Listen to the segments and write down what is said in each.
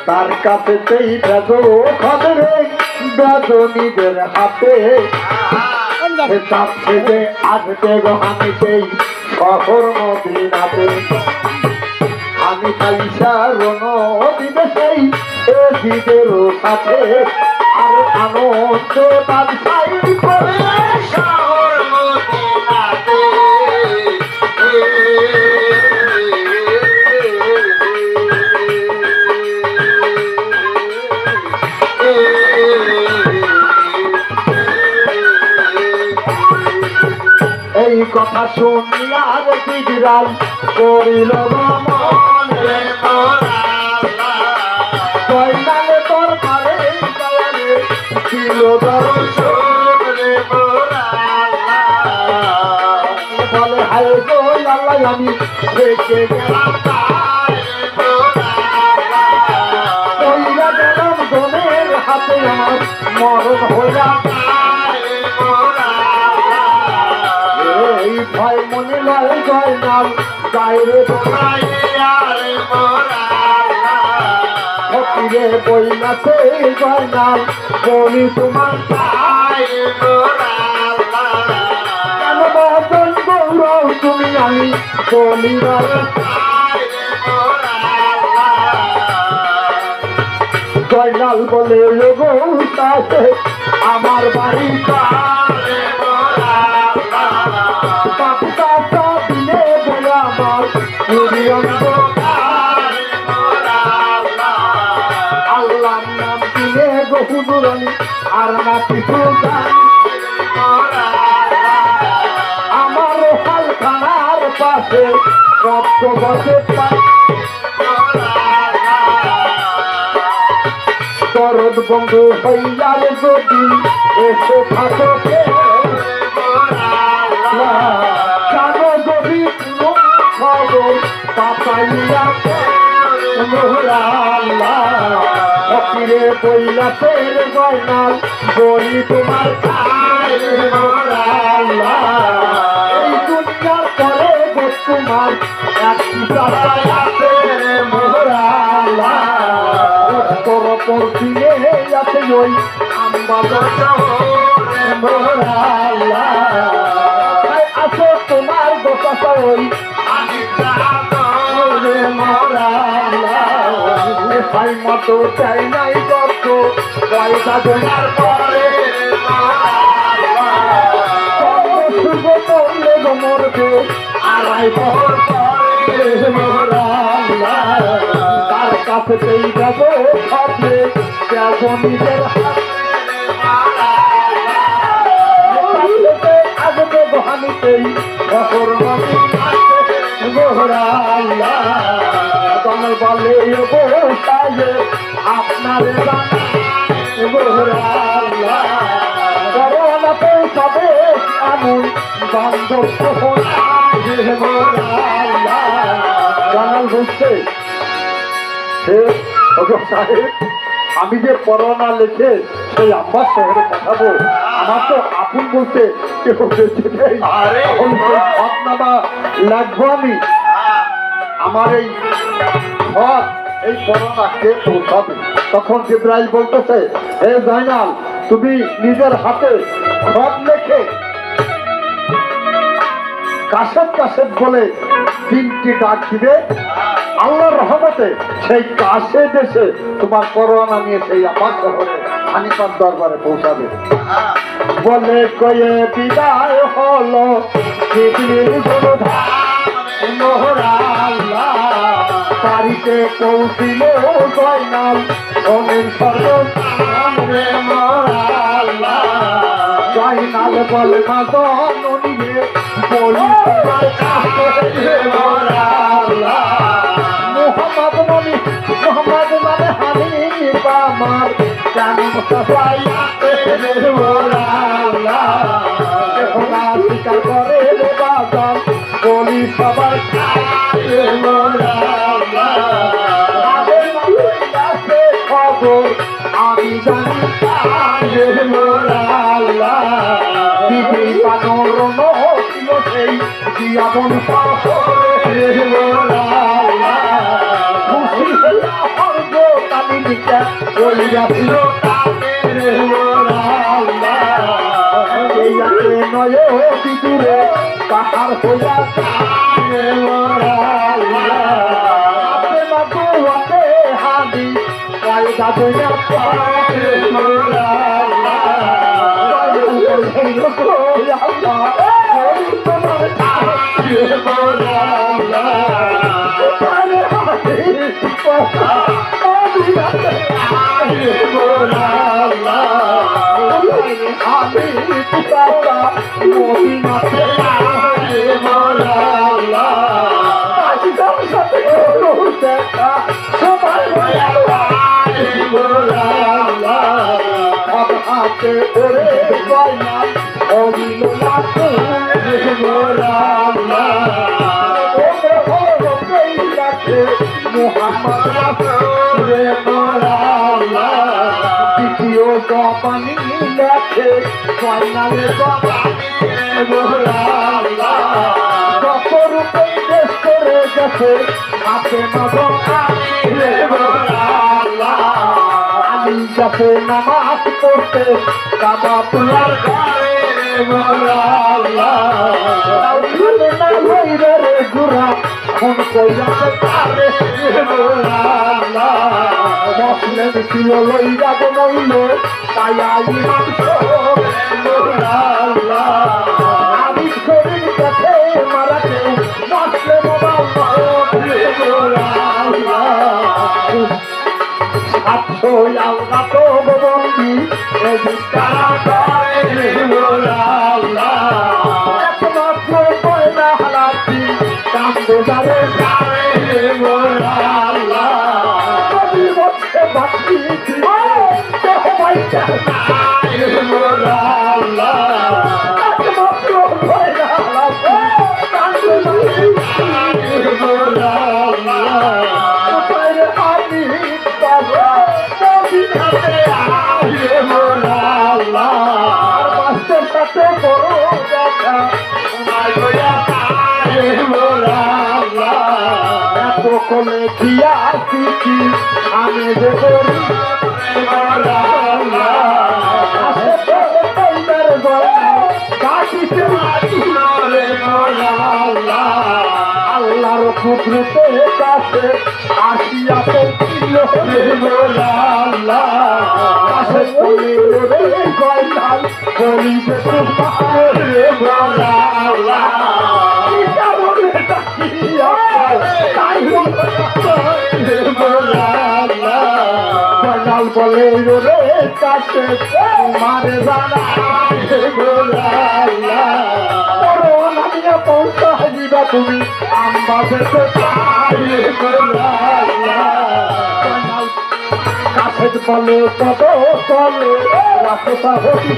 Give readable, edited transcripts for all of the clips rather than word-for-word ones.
তার কাছে সেই বেজো খবরে বেজনীদের হাতে সেজে আসবে আমি সেই শহর মদিনাতে আমি পয়সা রণ দিবে সেই এজিদেরও সাথে আর আনন্দ বাদশাই করে শহর মদিনাতে এই কথা শুনিয়া বিজরাল করিল মন রে জয়নালে তোর মারে দয়ালে ছিল দর্শন রে বলে হায় গো আল্লাহ আমি রেখে গেলাম গেলাম গনের হাতে আমার মরণ হইয়া এই ভয় মনে লয় জয় নাম গায়ে ফকিরে বইলাছে জয় নাম বলি তোমার কেন বাজন গৌরব তুমি আমি বলি জয়লাল বলে গৌতাছে আমার বাড়ি আল্লাহ নাম দিলে গহুদুরানি আর না কিছু আমার হালখানার পাশে কত বসে দরদ বন্ধু হইয়ার যদি এসে থাকো জানো যদি খবর পাপাইয়া ফকিরে বইলা ফের গয়নাল বলি তোমার এই দুনিয়ার পরে তোমার একটি তোর পর দিয়ে আছে ওই আসো তোমার গোটা ওই ভাই মতো চাই নাই কত পয়সা জমার পরে করলে মরবে আড়াই পর তার কাছে পেয়ে যাব ভাবলে নিজের আসবে বহানিতেই কমল বলে আপনার করোনাতে সবে এমন বান্ধব জানাল বুঝছে সাহেব আমি যে করোনা লিখে সেই আব্বাস শহরে পাঠাবো আমার তো আপন বলতে কেউ বেঁচে নেই আপনারা লাগবো আমি আমার এই ঘর এই করোনাকে পৌঁছাবে তখন জিব্রাইল বলতেছে হে জাইনাল তুমি নিজের হাতে ঘর লেখে কাশেদ কাশেদ বলে 3টি ডাক দিবে আল্লাহর রহমতে সেই কাছে দেশে তোমার করোনা নিয়ে সেই আমার শহরে হানিফার দরবারে পৌঁছাবে বলে কয়ে বিদায় হলো বাড়িতে পৌঁছিল জয়নাল অনেক জয়নাল বলে মা জননীরে বলি মোহাম্মদ নবী মোহাম্মদ মানে হানিফ আমার জান মুস্তাফাই স্বীকার করে বাজান বলি সবাই খবর আমি জানি দিদি পানর ছিল সেই জীবন খুশি হইয়া হর্গ কালি দিকা ওই রাখিল তাকে মোরা আল্লাহ এই আগে নয় বিদুরে পাহাড় হইয়া তাকে মোরা আল্লাহ আপে মাগো আপে হাদি কায়দা দুনিয়া পাকে মোরা আল্লাহ এই লোক আল্লাহ ওই তোমার তাকে মোরা আল্লাহ পারে হাদি পাহা আদি মোরা আল্লাহ আমি পিতারা মদিনাতে আগে মোরা আল্লাহ আজকাল সাথে দেখা সবাই আগে মোরা আল্লাহ হাতে ওরে গয়না অবিল লাগে মোরা আল্লাহ মোহাম্মদ রাসূল মোরা আল্লাহ দ্বিতীয় জবানি লেখে ফাইনালে জবানি মোরা আল্লাহ কত রূপে দেশ করে গেছে হাতে নজরে মোরা আল্লাহ আলী যাতে নামাজ পড়তে কাবাতুল্লাহর ঘরে মোরা আল্লাহ ওখানে না হইরে রে গুরা কোন কইয়াছে তারে মোরা আল্লাহ মুসলিম ছিল লইয়া বনইল তাই ইমাম মোরা আল্লাহ আমি শরীর কাছে মারাতে মুসলিম মোরা আল্লাহ সাতশো আল্লাহ তো বন্দি এই তারা করে মোরা আল্লাহ একমাত্র পয়লা হালাতি কান্দে যাবে মোরা আল্লাহ কবি বসে বাকি মোরা আল্লাহ একমাত্র পয়লা হালাতি কান্দে যাবে মোরা আল্লাহ আমি বাবা মদিনাতে আগে মোরা আল্লাহ বাসের সাথে বড় দেখা তোমায় লইয়া আগে মোরা আল্লাহ এত কোলে দিয়া শিখি আমি যে করি মোরা আল্লাহ আসে চলে পাইবার গলা বাকিতে মাটিরে মোরা আল্লাহ আল্লাহর কুদরতে কাছে আসিয়া পৌঁছিল মোরা আল্লাহ কাছে বলে রে গয়নাল বলিবে তোমার মোরা আল্লাহ কি কারণে তাকিয়া তাই মোরা আল্লাহ গয়নাল বলে রে কাছে তোমার জানা মোরা আল্লাহ করোনা নিয়ে পৌঁছা দিবা তুমি আমবাসে তো মোরা আল্লাহ কাছে বলে কত চলে রাস্তা হতি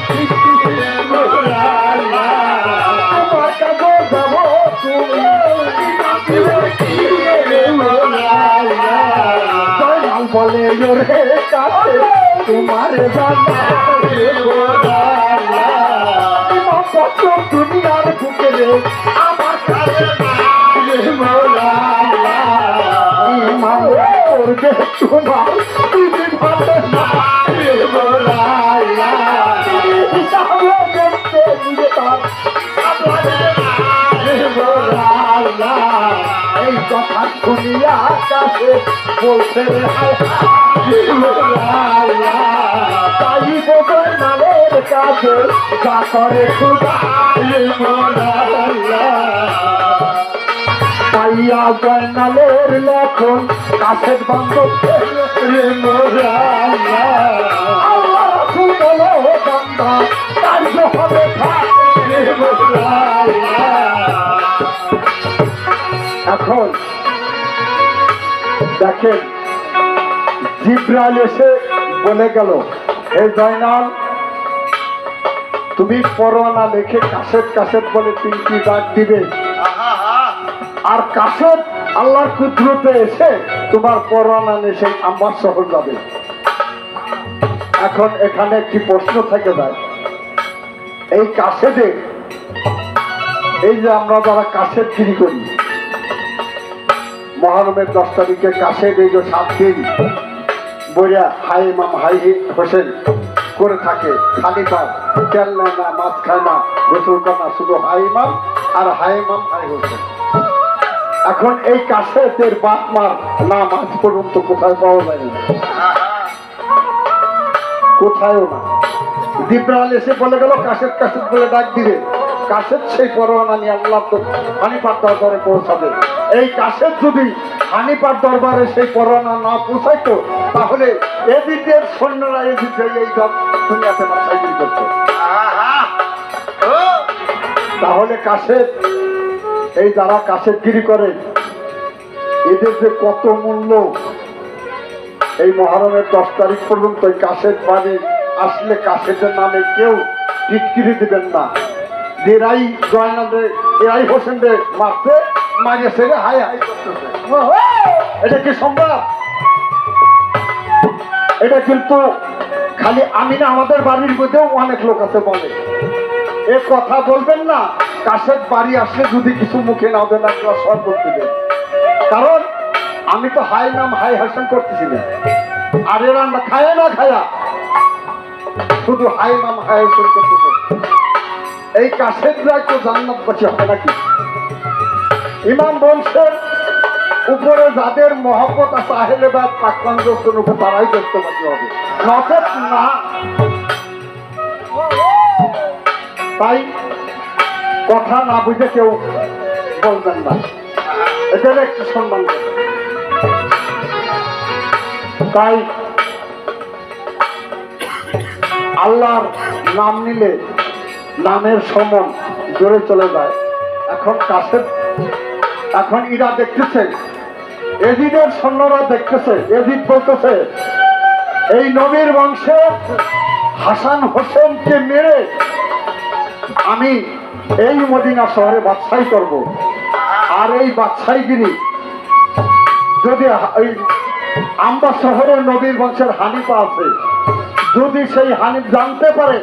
মোরা আল্লাহ আমার কাছে যাব তুমি মোরা আল্লাহ দয়াল বলে রে কাছে তোমার জানা মোরা আল্লাহ তোমার কত দুনিয়ার বুকে আমার কাছে মোরা আল্লাহ ইমান করবে তোমার তুমি ভালো না মোরা আল্লাহ হিসাবে দেখতে দিবে তার মোরা আল্লাহ এই কথা শুনিয়া কাছে বলছে মোরা আল্লাহ তাই বোঝে নামের কাছে যা করে খুদা মোরা আল্লাহ পাইয়া গয়নালের লক্ষণ কাছের বান্ধব মোরা আল্লাহ আল্লাহ রাসূল বলো বান্দা তাই হবে থাকে মোরা আল্লাহ এখন দেখেন জিবরাইল এসে বলে গেল হে জয়নাল তুমি পরোয়ানা লিখে কাসেট কাসেট বলে 3টি ডাক দিবে আর কাসেট আল্লাহর কুদরতে এসে তোমার পরোয়ানা নিয়ে সেই আম্বার শহর যাবে। এখন এখানে একটি প্রশ্ন থেকে যায়, এই কাসেটে এই যে আমরা যারা কাসেট কিনি করি মহরমের 10 তারিখে কাসেট এই যে 7 দিন বইয়া হাই ইমাম হাই হোসেন করে থাকে, খালি পা, তেল নেয় না, মাছ খায় না, গোসল করে না, শুধু হাই ইমাম আর হাই ইমাম হাই হোসেন। এখন এই কাশেতের বাপ মার নাম আজ পর্যন্ত কোথায় পাওয়া যায়নি, কোথায়ও না। জিব্রাইল এসে বলে গেল কাশেত কাশেত বলে ডাক দিবে, কাশেত সেই পরোয়ানা নিয়ে আল্লাহ তো হানিফার দরবারে পৌঁছাবে। এই কাশেত যদি হানিফার দরবারে সেই পরোয়ানা না পৌঁছাইতো তাহলে এদিকের সৈন্যরা এদিকে এই দুনিয়াতে বাসাইগিরি করতো। তাহলে কাশেত, এই যারা কাশেতগিরি করে এদের যে কত মূল্য, এই মহরমের 10 তারিখ পর্যন্ত এই কাশেত বাড়ি আসলে কাশেতের নামে কেউ টিটকিরি দিবেন না। এরাই জয়নাদের, এরাই হোসেনদের মারতে মাঝে সেরে হাই হাই করতেছে। এটা কি সম্ভব? এটা কিন্তু খালি আমি না, আমাদের বাড়ির মধ্যেও অনেক লোক আছে বলে এ কথা বলবেন না, কাশেত বাড়ি আসলে যদি কিছু মুখে না দেন একটা শরবত দিবেন। কারণ আমি তো হাই নাম হাই হাসান করতেছি না, আর এরা খায়া না খায়া শুধু হাই নাম হাই হাসান করতেছে। এই কাশেতরাই তো জান্নাতবাসী হবে নাকি? ইমাম বংশের উপরে যাদের মহব্বত আছে আহলে বাদ পাকপাঞ্জের উপর তারাই দেশবাসী হবে, নচেত না। তাই কথা না বুঝে কেউ বলবেন না, এদের একটু সম্মান করবেন। তাই আল্লাহর নাম নিলে নামের সমন জোরে চলে যায়। এখন কাশেত, এখন ইরা দেখতেছে, এজিদের সৈন্যরা দেখতেছে, এজিদ বলতেছে এই নবীর বংশে হাসান হোসেনকে মেরে আমি এই মদিনা শহরে বাদশাহী করব। আর এই বাদশাহীগিরি যদি ওই আম্বা শহরের নবীর বংশের হানিফা আছে, যদি সেই হানিফ জানতে পারে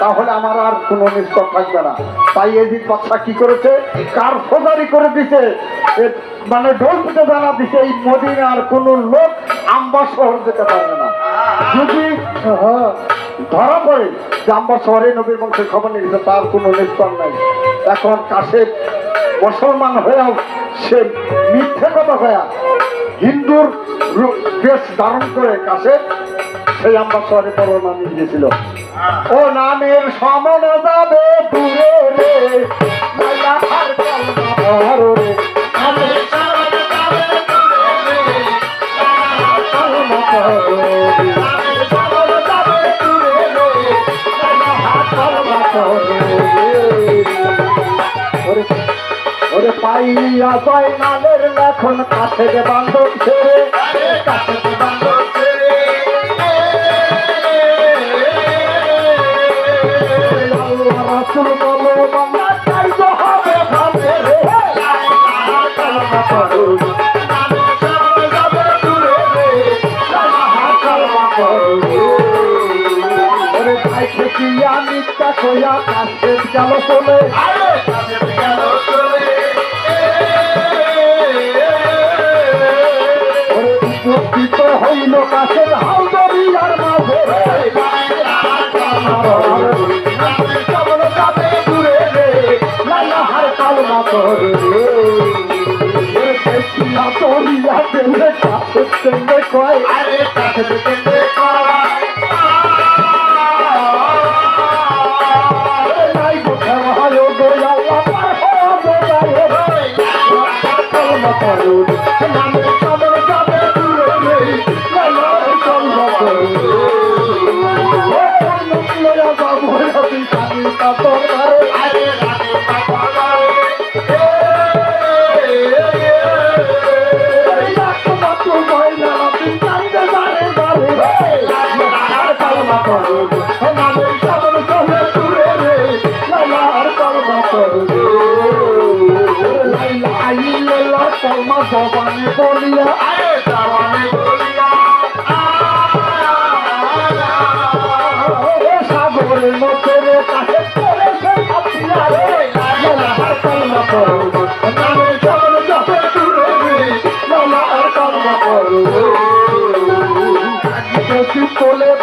তাহলে আমার আর কোনো নিশ্চয় থাকবে না। তাই এদিক বাদশা কি করেছে, কার ফৌজারি করে দিছে, মানে ঢোল পিটে জানা দিছে এই মদিনার কোন লোক আম্বা শহর যেতে পারবে না। যদি ধরা পড়ে যে আম্বা শহরে নবীর বংশের খবর নিয়ে গেছে, তার কোনো নিশ্চয় নাই। এখন কাশেত মুসলমান হয়েও সে মিথ্যে কথা হয়ে হিন্দুর বেশ ধারণ করে কাশেত সেই আম্বা শহরে পরোয়ানা নিয়ে গিয়েছিল। ও নামের সমন যাবে দূরে রে, ওরে পাইয়া জয়নালের লেখন কাছে বান্ধব ছেড়ে, কাছে বান্ধব ছেড়ে রাসূল বলো বাংলা চাই তো হবে ভাবে রে, কালমা পড়ো নামে যাবে দূরে রে, কালমা পড়ো। ওরে ভাই থেকে আমি তা কইয়া কাছে গেল চলে, কাছে গেল চলে। ওরে উপস্থিত হইল কাছে হাউদরিয়ার মাঝে,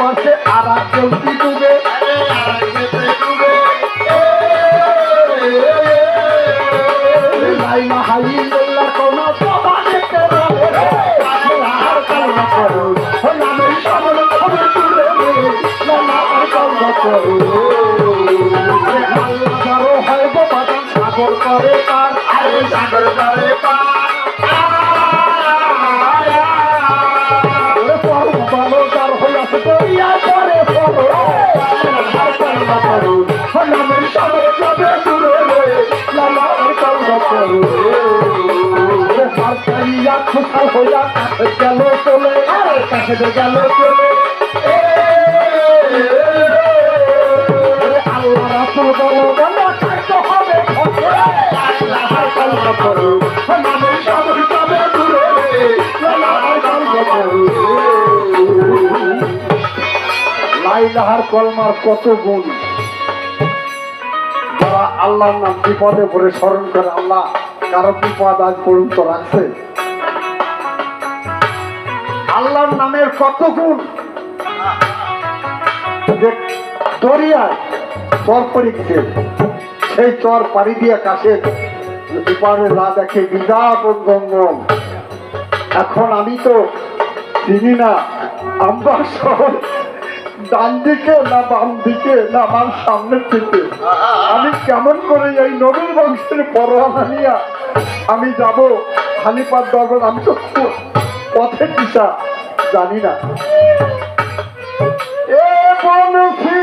পাশে আর এক জলদি ডুবে লাইলা হাইল্লাহ কোন জবানে তেরা আর কালমা করো নামের সামনে খবর তুলে লাইলা আর কালমা করো আল্লাহ যারো হয় গো বাদান সাগর করে পার আরে সাগর করে পার ভালো যার হইয়াছে দরিয়া করে পড়ো আর কালমা করো নামের সামনে যাবে দূরে লাইলা আর কালমা করো হারিয়া খুশাল হইয়া গেল চলে কাছে গেল চলে আল্লাহ রাসূল বলো বলো থাকতে হবে আল্লাহর কালমা করো নামের সামনে যাবে দূরে আল্লাহর কালমা করো লা ইলাহার কলমার কত গুণ যারা আল্লাহর নাম বিপদে পড়ে স্মরণ করে আল্লাহ কারো বিপদ আজ পর্যন্ত রাখছে আল্লাহর নামের কত গুণ যে দরিয়ায় চর পড়ে সেই চর পাড়ি দিয়ে কাছে এপারে না দেখে বিরাট গঙ্গম এখন আমি তো চিনি না আমার শহর ডান দিকে না বাম দিকে না আমার সামনের দিকে আমি কেমন করে এই নবীর বংশের পরোয়ানা নিয়া আমি যাব হানিপাত দরবার আমি তো পথের দিশা জানি না এ বনফি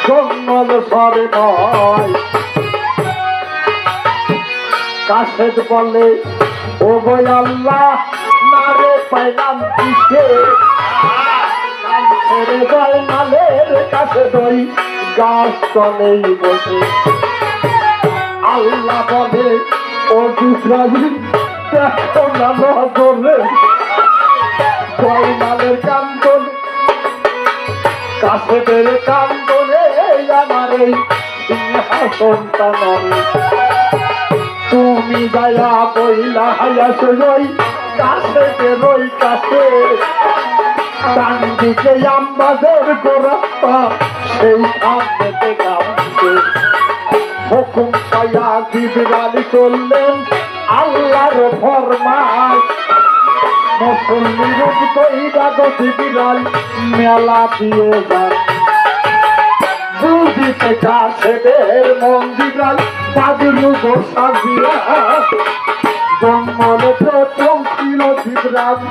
জঙ্গল সরে নয় কাশেদ বলে ও বই আল্লাহ নারে পাইলাম কিসে ছেড়ে যায় নালের কাছে দই গাছ তলেই বসে আল্লাহ বলে ও ইসরাইল দেখো না নজরে জয় নালের কান্দন কাছে বেড়ে কান্দনে আমার এই সিংহাসনটা নয় তুমি দয়া বইলা হাইয়াছে রই কাছে বেরোই কাছে ডান দিকে আমাদের গোরাস্তা সেই সামনেতে কামছে হুকুম পাইয়া জিবরাইল চললেন আল্লাহর ফরমান মুসল্লির কইরা জিবরাইল মেলা দিয়ে যান বুঝিতে কাছে দের মন্দিরাল বাদুরু গোসা দিয়া জঙ্গলে প্রথম ছিল জিবরাইল